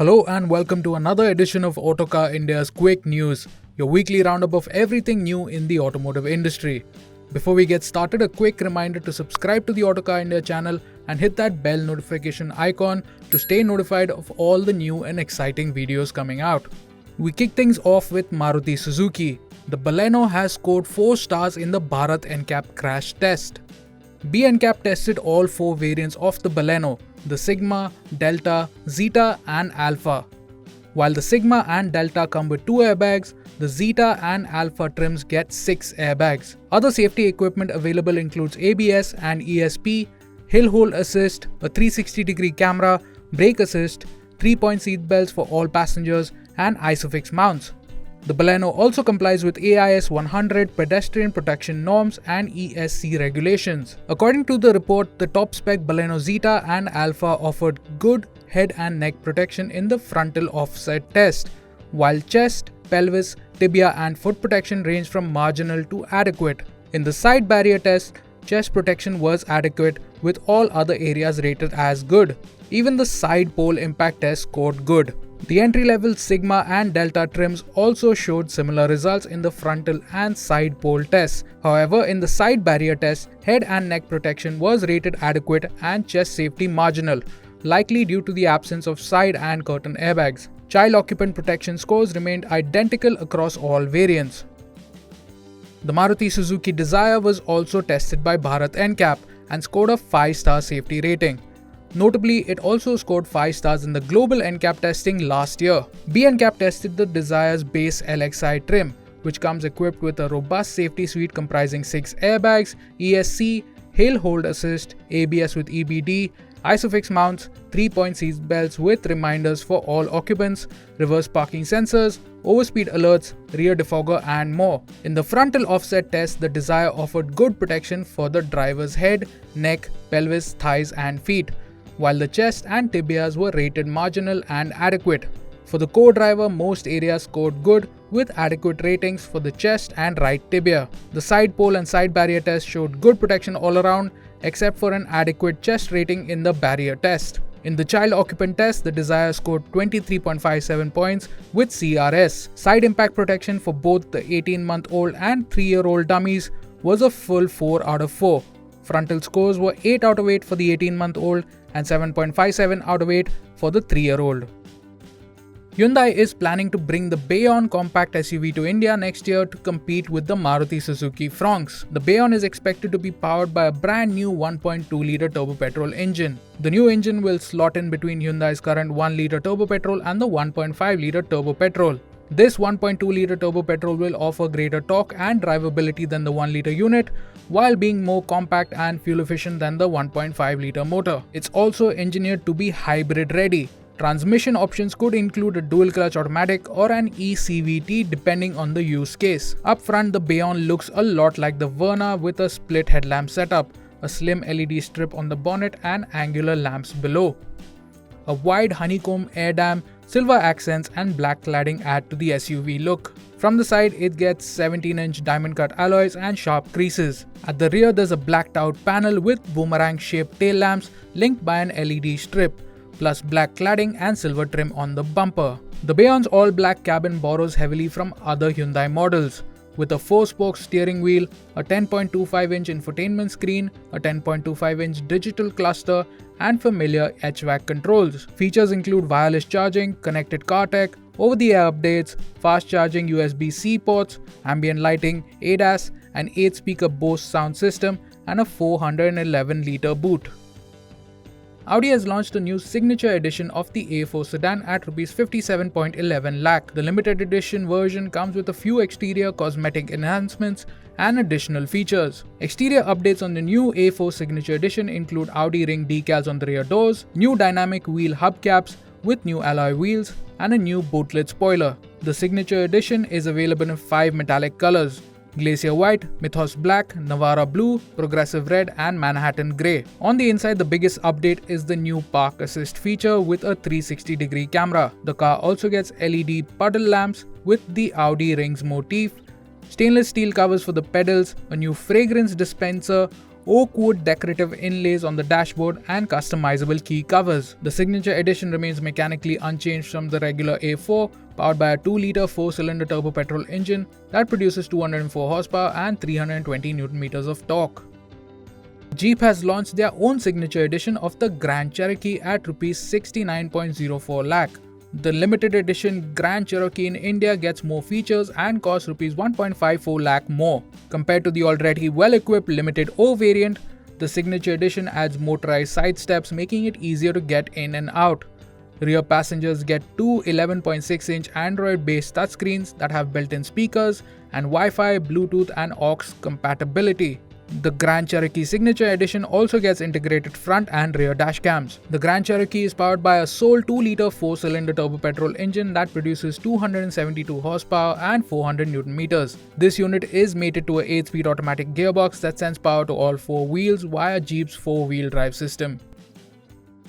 Hello and welcome to another edition of Autocar India's Quick News, your weekly roundup of everything new in the automotive industry. Before we get started, a quick reminder to subscribe to the Autocar India channel and hit that bell notification icon to stay notified of all the new and exciting videos coming out. We kick things off with Maruti Suzuki. The Baleno has scored 4 stars in the Bharat NCAP crash test. BNCAP tested all 4 variants of the Baleno, the Sigma, Delta, Zeta and Alpha. While the Sigma and Delta come with 2 airbags, the Zeta and Alpha trims get 6 airbags. Other safety equipment available includes ABS and ESP, hill hold assist, a 360-degree camera, brake assist, 3-point seat belts for all passengers and ISOFIX mounts. The Baleno also complies with AIS 100 pedestrian protection norms and ESC regulations. According to the report, the top-spec Baleno Zeta and Alpha offered good head and neck protection in the frontal offset test, while chest, pelvis, tibia and foot protection ranged from marginal to adequate. In the side barrier test, chest protection was adequate with all other areas rated as good. Even the side pole impact test scored good. The entry-level Sigma and Delta trims also showed similar results in the frontal and side pole tests. However, in the side barrier test, head and neck protection was rated adequate and chest safety marginal, likely due to the absence of side and curtain airbags. Child occupant protection scores remained identical across all variants. The Maruti Suzuki Dzire was also tested by Bharat NCAP and scored a 5-star safety rating. Notably, it also scored 5 stars in the global NCAP testing last year. BNCAP tested the Dzire's base LXI trim, which comes equipped with a robust safety suite comprising 6 airbags, ESC, hill hold assist, ABS with EBD, ISOFIX mounts, 3-point seat belts with reminders for all occupants, reverse parking sensors, overspeed alerts, rear defogger and more. In the frontal offset test, the Dzire offered good protection for the driver's head, neck, pelvis, thighs and feet, while the chest and tibias were rated marginal and adequate. For the co-driver, most areas scored good with adequate ratings for the chest and right tibia. The side pole and side barrier test showed good protection all around, except for an adequate chest rating in the barrier test. In the child occupant test, the Dzire scored 23.57 points with CRS. Side impact protection for both the 18-month-old and 3-year-old dummies was a full 4 out of 4. Frontal scores were 8 out of 8 for the 18-month-old and 7.57 out of 8 for the 3-year-old. Hyundai is planning to bring the Bayon compact SUV to India next year to compete with the Maruti Suzuki Fronx. The Bayon is expected to be powered by a brand new 1.2-litre turbo petrol engine. The new engine will slot in between Hyundai's current 1-litre turbo petrol and the 1.5-litre turbo petrol. This 1.2-litre turbo petrol will offer greater torque and drivability than the 1-litre unit, while being more compact and fuel efficient than the 1.5-litre motor. It's also engineered to be hybrid ready. Transmission options could include a dual-clutch automatic or an eCVT depending on the use case. Up front, the Bayon looks a lot like the Verna with a split headlamp setup, a slim LED strip on the bonnet and angular lamps below. A wide honeycomb air dam, silver accents and black cladding add to the SUV look. From the side, it gets 17-inch diamond-cut alloys and sharp creases. At the rear, there's a blacked-out panel with boomerang-shaped tail lamps linked by an LED strip, plus black cladding and silver trim on the bumper. The Bayon's all-black cabin borrows heavily from other Hyundai models, with a 4-spoke steering wheel, a 10.25-inch infotainment screen, a 10.25-inch digital cluster, and familiar HVAC controls. Features include wireless charging, connected car tech, over-the-air updates, fast-charging USB-C ports, ambient lighting, ADAS, an 8-speaker Bose sound system, and a 411-litre boot. Audi has launched a new Signature Edition of the A4 sedan at Rs 57.11 lakh. The limited edition version comes with a few exterior cosmetic enhancements and additional features. Exterior updates on the new A4 Signature Edition include Audi ring decals on the rear doors, new dynamic wheel hubcaps with new alloy wheels, and a new boot lid spoiler. The Signature Edition is available in 5 metallic colors: Glacier White, Mythos Black, Navara Blue, Progressive Red and Manhattan Grey. On the inside, the biggest update is the new Park Assist feature with a 360-degree camera. The car also gets LED puddle lamps with the Audi rings motif, stainless steel covers for the pedals, a new fragrance dispenser, oak wood decorative inlays on the dashboard, and customizable key covers. The Signature Edition remains mechanically unchanged from the regular A4, powered by a 2-liter 4-cylinder turbo petrol engine that produces 204 horsepower and 320 Nm of torque. Jeep has launched their own Signature Edition of the Grand Cherokee at Rs 69.04 lakh. The limited edition Grand Cherokee in India gets more features and costs Rs 1.54 lakh more. Compared to the already well-equipped Limited O variant, the Signature Edition adds motorized side steps, making it easier to get in and out. Rear passengers get two 11.6-inch Android-based touchscreens that have built-in speakers and Wi-Fi, Bluetooth and aux compatibility. The Grand Cherokee Signature Edition also gets integrated front and rear dash cams. The Grand Cherokee is powered by a sole 2-liter 4-cylinder turbo petrol engine that produces 272 horsepower and 400 Nm. This unit is mated to an 8-speed automatic gearbox that sends power to all 4 wheels via Jeep's 4-wheel drive system.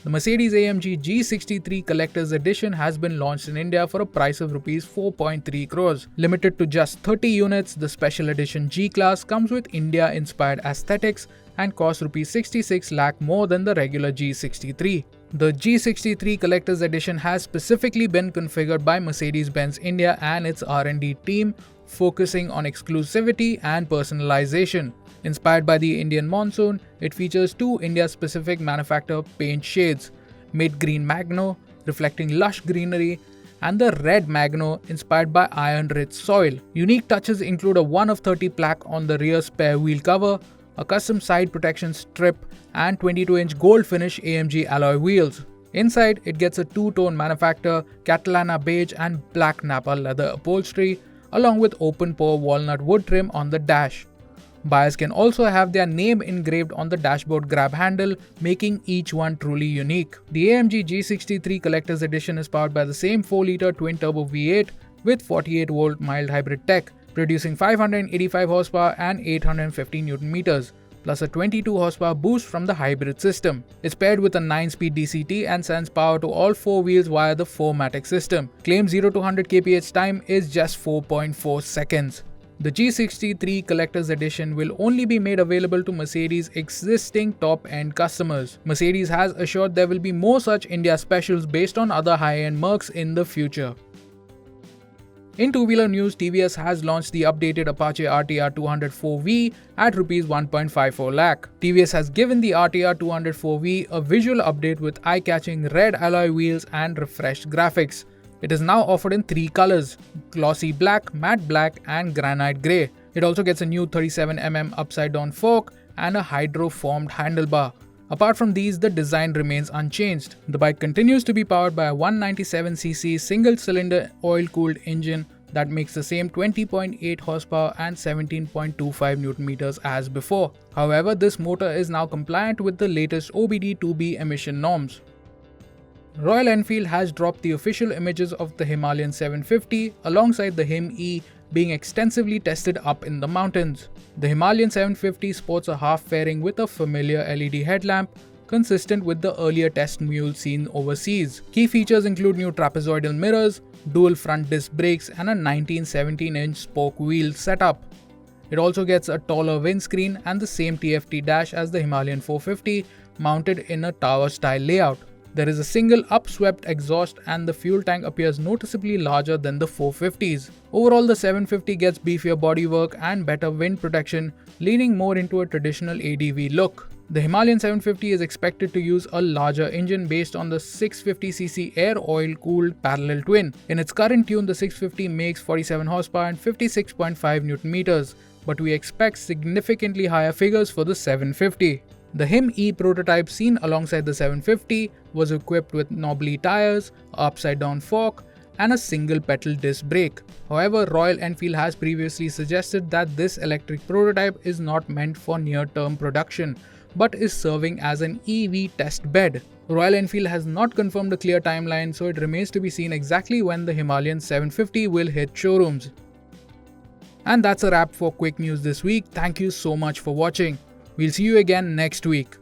The Mercedes-AMG G63 Collector's Edition has been launched in India for a price of Rs 4.3 crores. Limited to just 30 units, the Special Edition G-Class comes with India-inspired aesthetics and costs Rs 66 lakh more than the regular G63. The G63 Collector's Edition has specifically been configured by Mercedes-Benz India and its R&D team, focusing on exclusivity and personalization. Inspired by the Indian monsoon, it features two India-specific manufacturer paint shades, Mid Green Magno, reflecting lush greenery, and the Red Magno, inspired by iron-rich soil. Unique touches include a 1 of 30 plaque on the rear spare wheel cover, a custom side protection strip, and 22-inch gold finish AMG alloy wheels. Inside, it gets a two-tone manufacturer, Catalana beige and black Napa leather upholstery, along with open-pore walnut wood trim on the dash. Buyers can also have their name engraved on the dashboard grab handle, making each one truly unique. The AMG G63 Collector's Edition is powered by the same 4-liter twin-turbo V8 with 48-volt mild hybrid tech, producing 585 horsepower and 850 Nm, plus a 22 horsepower boost from the hybrid system. It's paired with a 9-speed DCT and sends power to all 4 wheels via the 4MATIC system. Claimed 0 to 100 kph time is just 4.4 seconds. The G63 Collector's Edition will only be made available to Mercedes' existing top-end customers. Mercedes has assured there will be more such India specials based on other high-end Mercs in the future. In two-wheeler news, TVS has launched the updated Apache RTR 204V at Rs 1.54 lakh. TVS has given the RTR 204V a visual update with eye-catching red alloy wheels and refreshed graphics. It is now offered in 3 colors: glossy black, matte black and granite grey. It also gets a new 37mm upside-down fork and a hydro-formed handlebar. Apart from these, the design remains unchanged. The bike continues to be powered by a 197cc single-cylinder oil-cooled engine that makes the same 20.8 horsepower and 17.25 Nm as before. However, this motor is now compliant with the latest OBD2B emission norms. Royal Enfield has dropped the official images of the Himalayan 750 alongside the Him E being extensively tested up in the mountains. The Himalayan 750 sports a half fairing with a familiar LED headlamp, consistent with the earlier test mules seen overseas. Key features include new trapezoidal mirrors, dual front disc brakes and a 19-17-inch spoke wheel setup. It also gets a taller windscreen and the same TFT dash as the Himalayan 450, mounted in a tower-style layout. There is a single upswept exhaust and the fuel tank appears noticeably larger than the 450s. Overall, the 750 gets beefier bodywork and better wind protection, leaning more into a traditional ADV look. The Himalayan 750 is expected to use a larger engine based on the 650cc air oil-cooled parallel twin. In its current tune, the 650 makes 47 horsepower and 56.5 Nm, but we expect significantly higher figures for the 750. The Him E prototype seen alongside the 750 was equipped with knobbly tires, upside-down fork, and a single pedal disc brake. However, Royal Enfield has previously suggested that this electric prototype is not meant for near-term production, but is serving as an EV test bed. Royal Enfield has not confirmed a clear timeline, so it remains to be seen exactly when the Himalayan 750 will hit showrooms. And that's a wrap for Quick News this week. Thank you so much for watching. We'll see you again next week.